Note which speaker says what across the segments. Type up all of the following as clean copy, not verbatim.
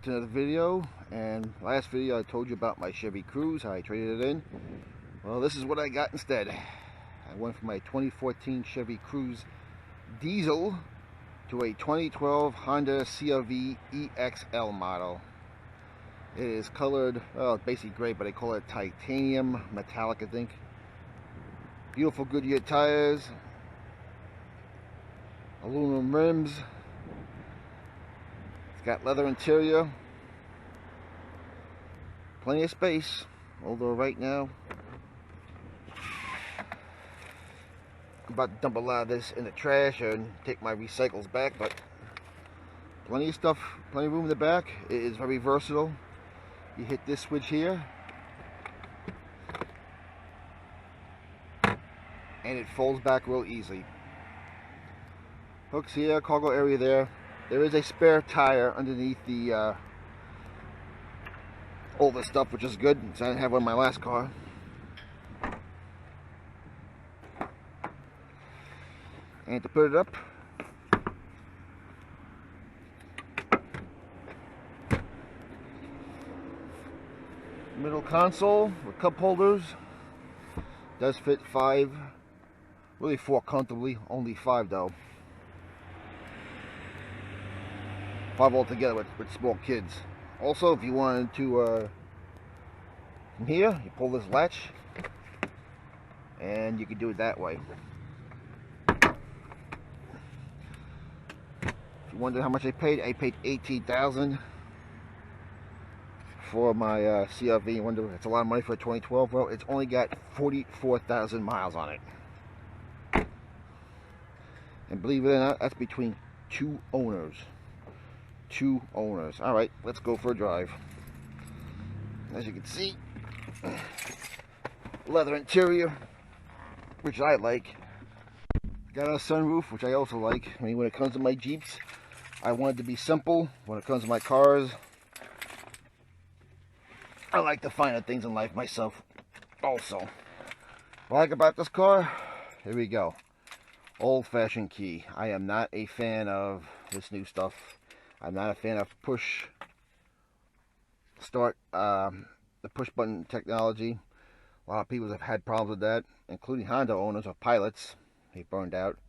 Speaker 1: to another video. And last video I told you about my Chevy Cruze, how I traded it in. Well, this is what I got instead. I went from my 2014 Chevy Cruze diesel to a 2012 Honda CR-V ex-l model. It is colored, well, it's basically gray, but they call it titanium metallic, I think. Beautiful Goodyear tires, aluminum rims. It's got leather interior, plenty of space, although right now I'm about to dump a lot of this in the trash and take my recycles back, but plenty of stuff, plenty of room in the back. It is very versatile. You hit this switch here and it folds back real easy. Hooks here, cargo area there. There is a spare tire underneath the all this stuff, which is good, since I didn't have one in my last car. And to put it up, middle console with cup holders. Does fit 5, really 4 comfortably, only 5 though. 5 altogether with small kids. Also, if you wanted to, from here, you pull this latch, and you can do it that way. If you wonder how much I paid $18,000 for my CR-V. You wonder, it's a lot of money for a 2012. Well, it's only got 44,000 miles on it. And believe it or not, that's between 2 owners. 2 owners. Alright, let's go for a drive. As you can see, leather interior, which I like. Got a sunroof, which I also like. I mean, when it comes to my Jeeps, I want it to be simple. When it comes to my cars, I like the finer things in life myself also. What I like about this car, here we go. Old-fashioned key. I am not a fan of this new stuff. I'm not a fan of push start, the push button technology. A lot of people have had problems with that, including Honda owners or pilots. They burned out.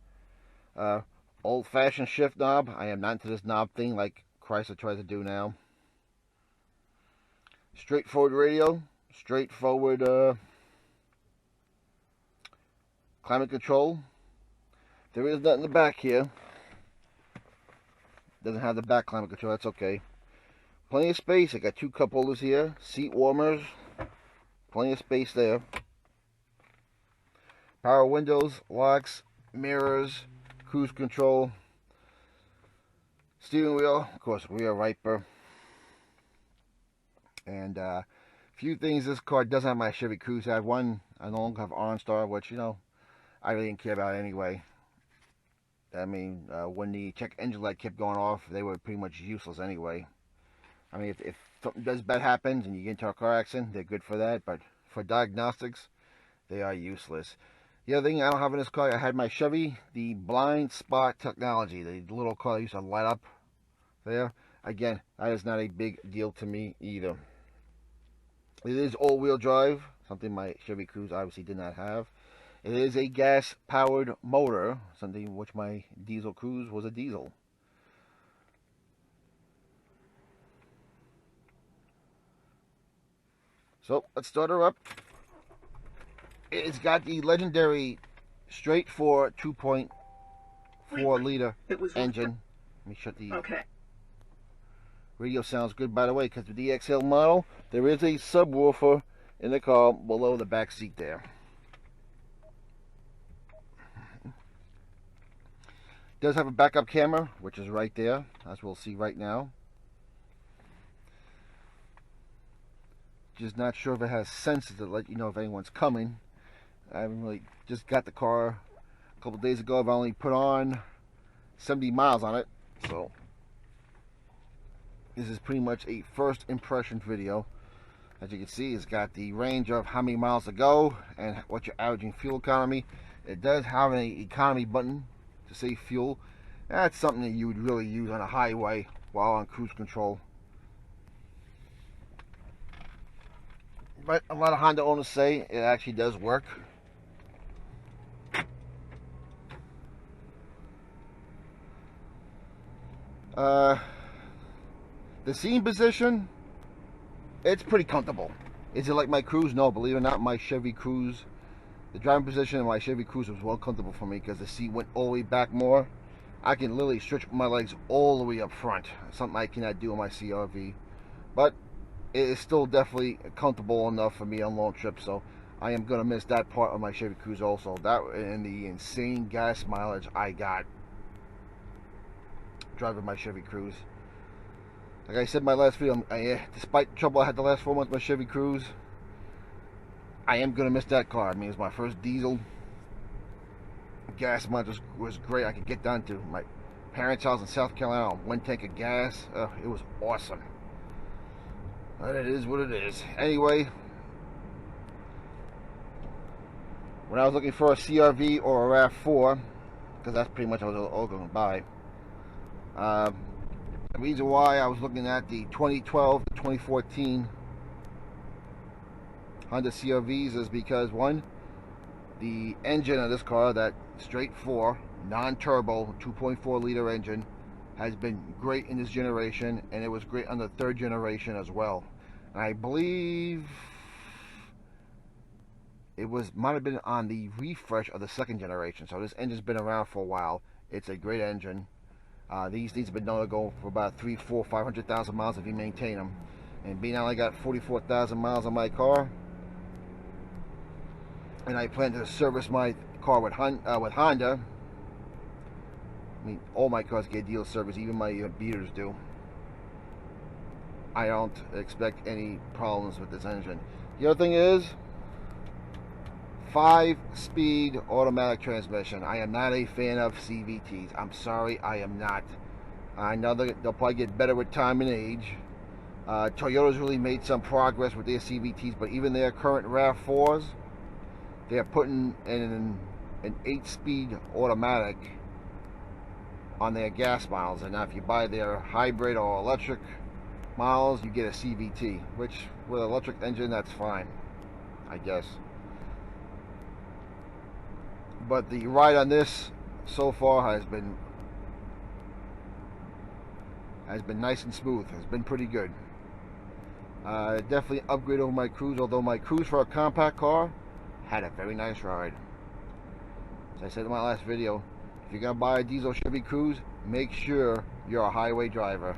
Speaker 1: Old-fashioned shift knob. I am not into this knob thing like Chrysler tries to do now. Straightforward radio. Straightforward climate control. There is nothing in the back here. Doesn't have the back climate control, that's okay. Plenty of space. I got 2 cup holders here, seat warmers, plenty of space there. Power windows, locks, mirrors, cruise control, steering wheel, of course, rear wiper. And a few things this car doesn't have my Chevy Cruze have. One, I no longer have OnStar, which, you know, I really didn't care about anyway. I mean, when the check engine light kept going off, they were pretty much useless anyway. I mean, if something does bad happens and you get into a car accident, they're good for that. But for diagnostics, they are useless. The other thing I don't have in this car, I had my Chevy, the blind spot technology. The little car that used to light up there. Again, that is not a big deal to me either. It is all-wheel drive, something my Chevy Cruze obviously did not have. It is a gas-powered motor, something which my diesel Cruze was a diesel. So, let's start her up. It's got the legendary straight 4 2.4 liter engine. Let me shut the...
Speaker 2: Okay.
Speaker 1: Radio sounds good, by the way, because with the ex-l model, there is a subwoofer in the car below the back seat there. Does have a backup camera, which is right there, as we'll see right now. Just not sure if it has sensors to let you know if anyone's coming. I haven't really just got the car a couple days ago. I've only put on 70 miles on it, so this is pretty much a first impression video. As you can see, it's got the range of how many miles to go and what you're averaging fuel economy. It does have an economy button to save fuel. That's something that you would really use on a highway while on cruise control. but a lot of Honda owners say it actually does work. The seating position, it's pretty comfortable. Is it like my Cruze? No, believe it or not, my Chevy Cruze, the driving position in my Chevy Cruze was well comfortable for me because the seat went all the way back more. I can literally stretch my legs all the way up front, something I cannot do on my CRV. But it is still definitely comfortable enough for me on long trips, so I am going to miss that part of my Chevy Cruze also. That and the insane gas mileage I got driving my Chevy Cruze. Like I said in my last video, despite the trouble I had the last 4 months with my Chevy Cruze, I am going to miss that car. I mean, it was my first diesel. Gas mileage was great. I could get down to my parents' house in South Carolina on 1 tank of gas. It was awesome. But it is what it is. Anyway, when I was looking for a CRV or a RAV4, because that's pretty much what I was all going to buy, the reason why I was looking at the 2012 to 2014 Honda CRVs is because, one, the engine of this car, that straight 4 non-turbo 2.4 liter engine, has been great in this generation, and it was great on the 3rd generation as well. And I believe it might have been on the refresh of the 2nd generation. So this engine's been around for a while. It's a great engine. These things have been known to go for about 300, 400, 500,000 miles if you maintain them. And being I only got 44,000 miles on my car, and I plan to service my car with Honda. I mean, all my cars get deal service, even my beaters do. I don't expect any problems with this engine. The other thing is 5-speed automatic transmission. I am not a fan of CVTs. I'm sorry, I am not. I know they'll probably get better with time and age. Toyota's really made some progress with their CVTs, but even their current RAV4s, they're putting in an 8-speed automatic on their gas miles. And now if you buy their hybrid or electric miles, you get a CVT, which with an electric engine, that's fine, I guess. But the ride on this so far has been nice and smooth. It's been pretty good. Definitely upgrade over my Cruze, although my Cruze for a compact car had a very nice ride. As I said in my last video, if you're going to buy a diesel Chevy Cruze, make sure you're a highway driver.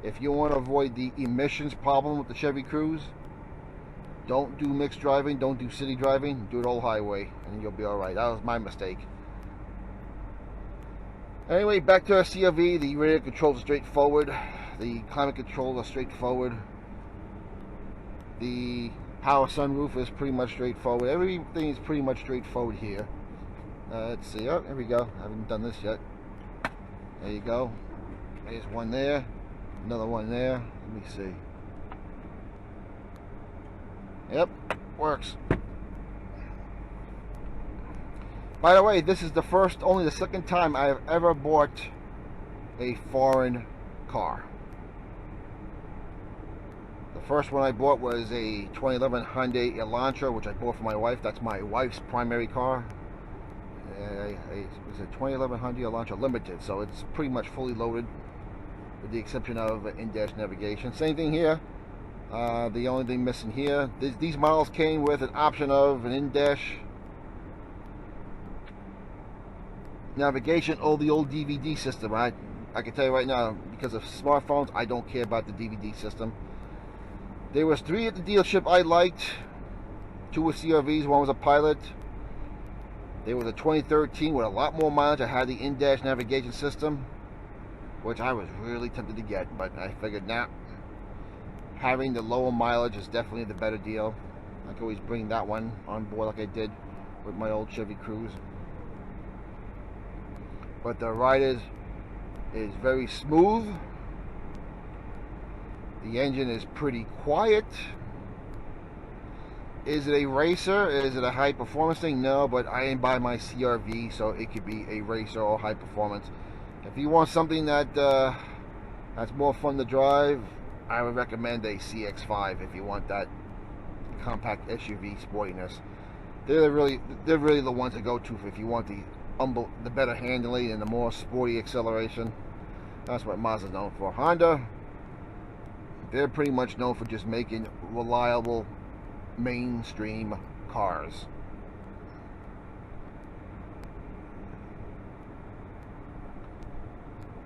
Speaker 1: If you want to avoid the emissions problem with the Chevy Cruze, don't do mixed driving, don't do city driving, do it all highway, and you'll be alright. That was my mistake. Anyway, back to our CRV. The radio controls are straightforward. The climate controls are straightforward. The power sunroof is pretty much straightforward. Everything is pretty much straightforward here. Let's see. Oh, there we go. I haven't done this yet. There you go. There's one there. Another one there. Let me see. Yep, works. By the way, this is only the 2nd time I have ever bought a foreign car. The first one I bought was a 2011 Hyundai Elantra, which I bought for my wife. That's my wife's primary car. It was a 2011 Hyundai Elantra Limited, so it's pretty much fully loaded, with the exception of in-dash navigation. Same thing here. The only thing missing here, these models came with an option of an in-dash navigation or the old DVD system. I can tell you right now, because of smartphones, I don't care about the DVD system. There was 3 at the dealership I liked. 2 were CRVs, 1 was a Pilot. There was a 2013 with a lot more mileage. I had the in-dash navigation system, which I was really tempted to get, but I figured, nah, having the lower mileage is definitely the better deal. I can always bring that one on board like I did with my old Chevy Cruze. But the ride is very smooth. The engine is pretty quiet. Is it a racer? Is it a high performance thing? No, but I ain't buy my CRV, so it could be a racer or high performance. If you want something that that's more fun to drive, I would recommend a CX-5 if you want that compact SUV sportiness. They're really the ones to go to if you want the better handling and the more sporty acceleration. That's what Mazda's known for. Honda, they're pretty much known for just making reliable mainstream cars.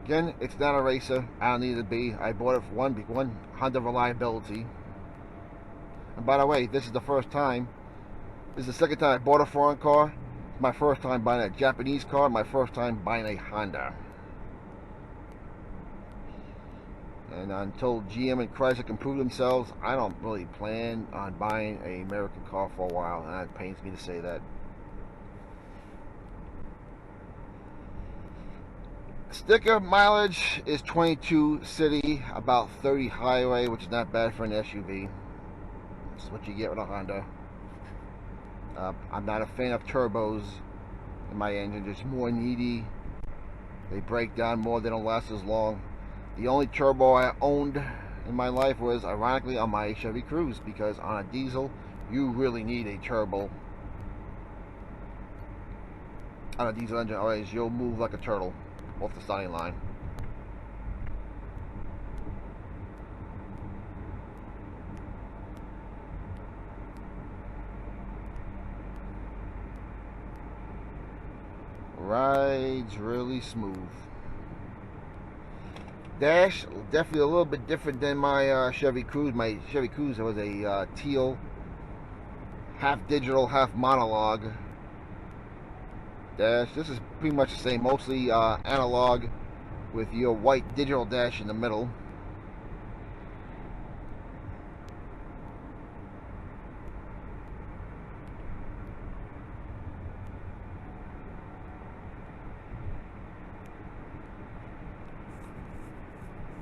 Speaker 1: Again, it's not a racer. I don't need it to be. I bought it for one Honda reliability. And by the way, this is the second time I bought a foreign car. My first time buying a Japanese car. My first time buying a Honda. And until GM and Chrysler can prove themselves, I don't really plan on buying an American car for a while. And it pains me to say that. Sticker mileage is 22 city, about 30 highway, which is not bad for an SUV. That's what you get with a Honda. I'm not a fan of turbos in my engine. They're just more needy. They break down more. They don't last as long. The only turbo I owned in my life was, ironically, on my Chevy Cruze, because on a diesel, you really need a turbo. On a diesel engine, otherwise you'll move like a turtle off the starting line. Rides really smooth. Dash, definitely a little bit different than my Chevy Cruze. My Chevy Cruze was a teal, half digital, half monologue dash. This is pretty much the same, mostly analog with your white digital dash in the middle.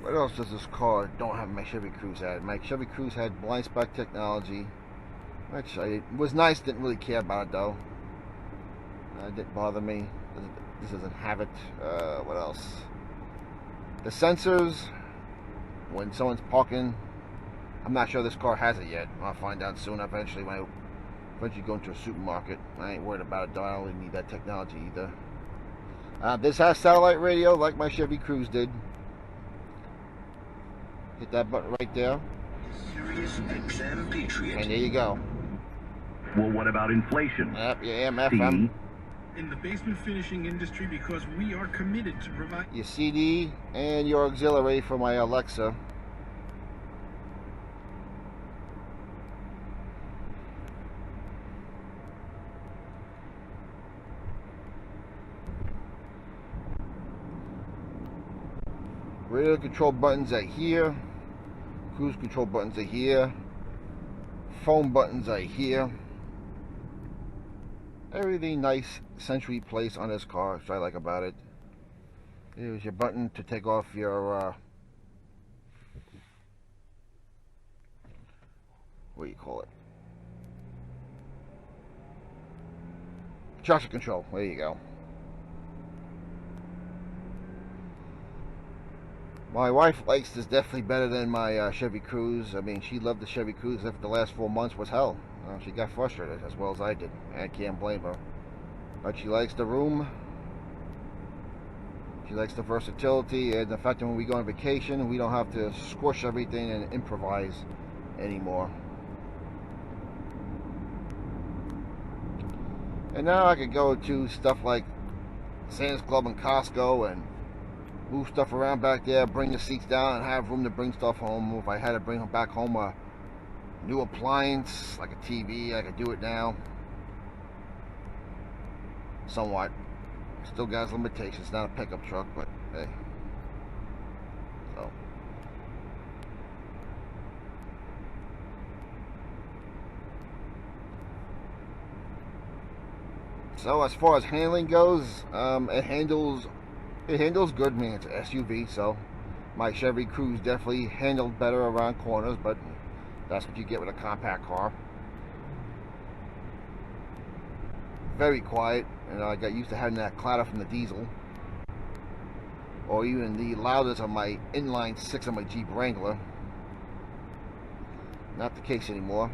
Speaker 1: What else does this car don't have my Chevy Cruze had? My Chevy Cruze had blind spot technology, which was nice. Didn't really care about it though. It didn't bother me. This doesn't have it. What else? The sensors when someone's parking. I'm not sure this car has it yet. I'll find out soon. Eventually, when I eventually go into a supermarket. I ain't worried about it though. I don't really need that technology either. This has satellite radio like my Chevy Cruze did. Hit that button right there. And there you go.
Speaker 2: Well, what about inflation?
Speaker 1: Yep, your AM, FM.
Speaker 3: In the basement finishing industry, because we are committed to provide
Speaker 1: your CD and your auxiliary for my Alexa. Radio control buttons are here. Cruise control buttons are here. Phone buttons are here. Everything nice, centrally placed on this car, which I like about it. Here's your button to take off your what do you call it? Traction control. There you go. My wife likes this definitely better than my Chevy Cruze. I mean, she loved the Chevy Cruze. After the last 4 months was hell. She got frustrated as well as I did. I can't blame her. But she likes the room. She likes the versatility and the fact that when we go on vacation, we don't have to squish everything and improvise anymore. And now I could go to stuff like Sam's Club and Costco and move stuff around back there, bring the seats down, and have room to bring stuff home. If I had to bring back home a new appliance, like a TV, I could do it now. Somewhat. Still got its limitations. It's not a pickup truck, but hey. So as far as handling goes, it handles good. I mean, it's an SUV, so my Chevy Cruze definitely handled better around corners, but that's what you get with a compact car. Very quiet, and I got used to having that clatter from the diesel, or even the loudness of my inline 6 on my Jeep Wrangler. Not the case anymore.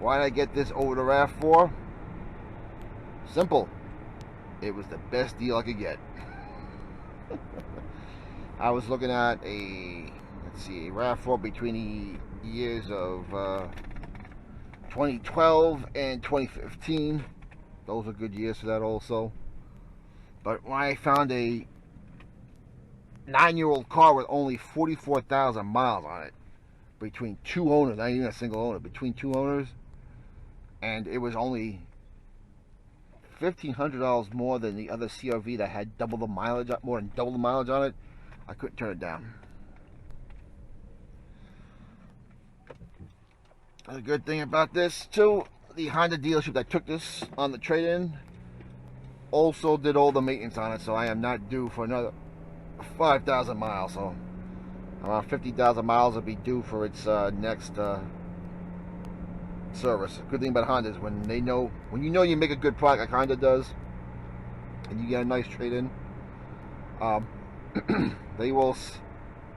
Speaker 1: Why did I get this over the RAV4? Simple. It was the best deal I could get. I was looking at a RAV4 between the years of 2012 and 2015. Those were good years for that also. But when I found a 9-year-old car with only 44,000 miles on it, between two owners, not even a single owner, between two owners, and it was only $1,500 more than the other CRV that had double the mileage, more than double the mileage on it, I couldn't turn it down. The good thing about this too, the Honda dealership that took this on the trade-in also did all the maintenance on it, so I am not due for another 5,000 miles. So around 50,000 miles will be due for its next service. Good thing about Honda is when you know you make a good product like Honda does, and you get a nice trade-in, they will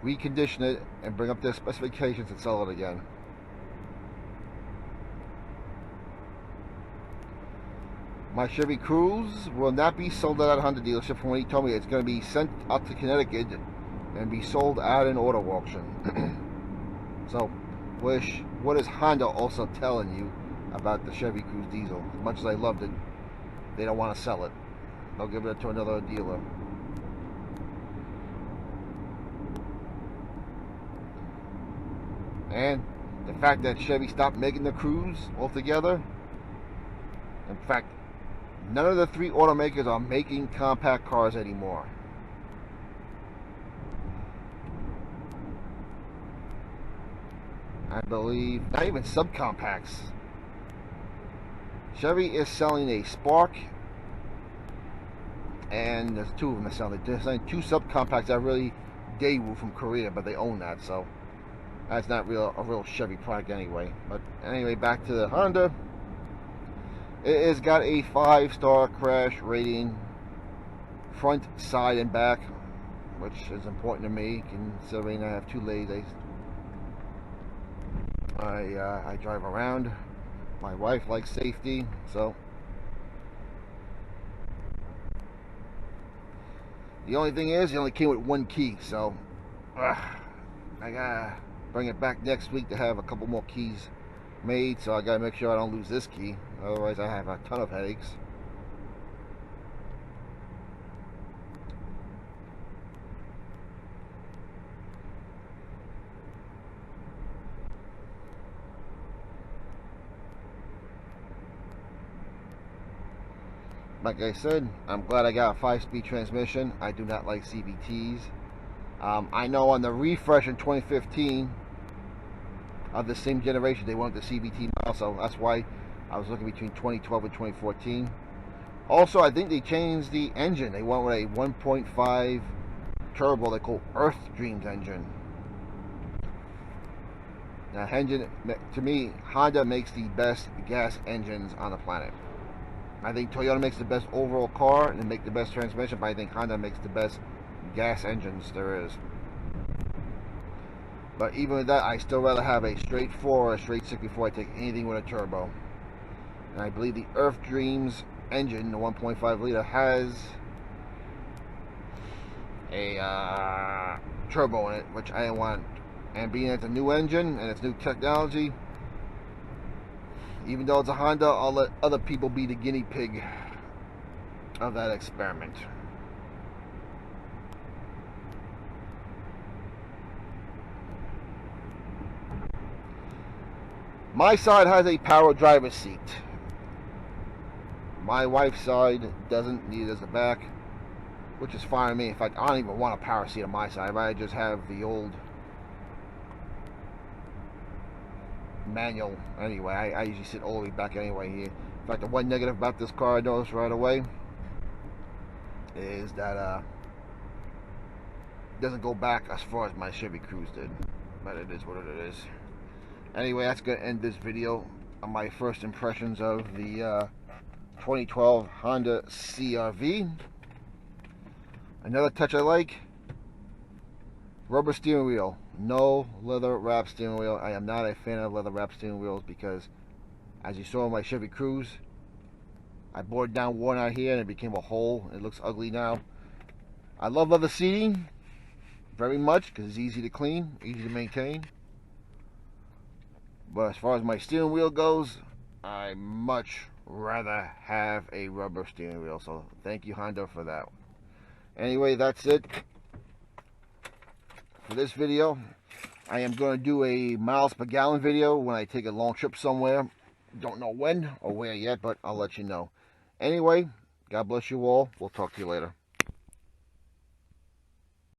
Speaker 1: recondition it and bring up their specifications and sell it again. My Chevy Cruze will not be sold at a Honda dealership. From what he told me, it's going to be sent out to Connecticut and be sold at an auto auction. So, what is Honda also telling you about the Chevy Cruze diesel? As much as I loved it, they don't want to sell it. They'll give it to another dealer. And the fact that Chevy stopped making the Cruze altogether. In fact, none of the three automakers are making compact cars anymore. I believe not even subcompacts. Chevy is selling a Spark, and there's two of them that sell it. They're selling two subcompacts that really Daewoo from Korea, but they own that, so that's not a real Chevy product anyway. But anyway, back to the Honda. It has got a 5-star crash rating, front, side, and back, which is important to me considering I have two ladies. I drive around. My wife likes safety, so the only thing is, it only came with one key, so I gotta bring it back next week to have a couple more keys made, so I gotta make sure I don't lose this key, otherwise I have a ton of headaches. Like I said, I'm glad I got a 5-speed transmission. I do not like CVTs. I know on the refresh in 2015 of the same generation, they wanted the CVT now, so that's why I was looking between 2012 and 2014. Also, I think they changed the engine. They went with a 1.5 turbo they call Earth Dreams engine. Now, to me, Honda makes the best gas engines on the planet. I think Toyota makes the best overall car and make the best transmission, but I think Honda makes the best gas engines there is. But even with that, I still rather have a straight 4 or a straight 6 before I take anything with a turbo. And I believe the Earth Dreams engine, the 1.5 liter, has a turbo in it, which I want. And being it's a new engine and it's new technology, even though it's a Honda, I'll let other people be the guinea pig of that experiment. My side has a power driver's seat. My wife's side doesn't, neither does the back, which is fine with me. In fact, I don't even want a power seat on my side. I just have the old manual anyway. I usually sit all the way back anyway here. In fact, the one negative about this car I noticed right away is that it doesn't go back as far as my Chevy Cruze did, but it is what it is. Anyway, that's going to end this video on my first impressions of the 2012 Honda CR-V. Another touch I like, rubber steering wheel. No leather wrap steering wheel. I am not a fan of leather wrap steering wheels because As you saw in my Chevy Cruze, I bored down one out here and it became a hole. It looks ugly now. I love leather seating very much because it's easy to clean, easy to maintain. But as far as my steering wheel goes, I much rather have a rubber steering wheel. So thank you, Honda, for that. Anyway, that's it for this video. I am going to do a miles per gallon video when I take a long trip somewhere. Don't know when or where yet, but I'll let you know. Anyway, God bless you all. We'll talk to you later.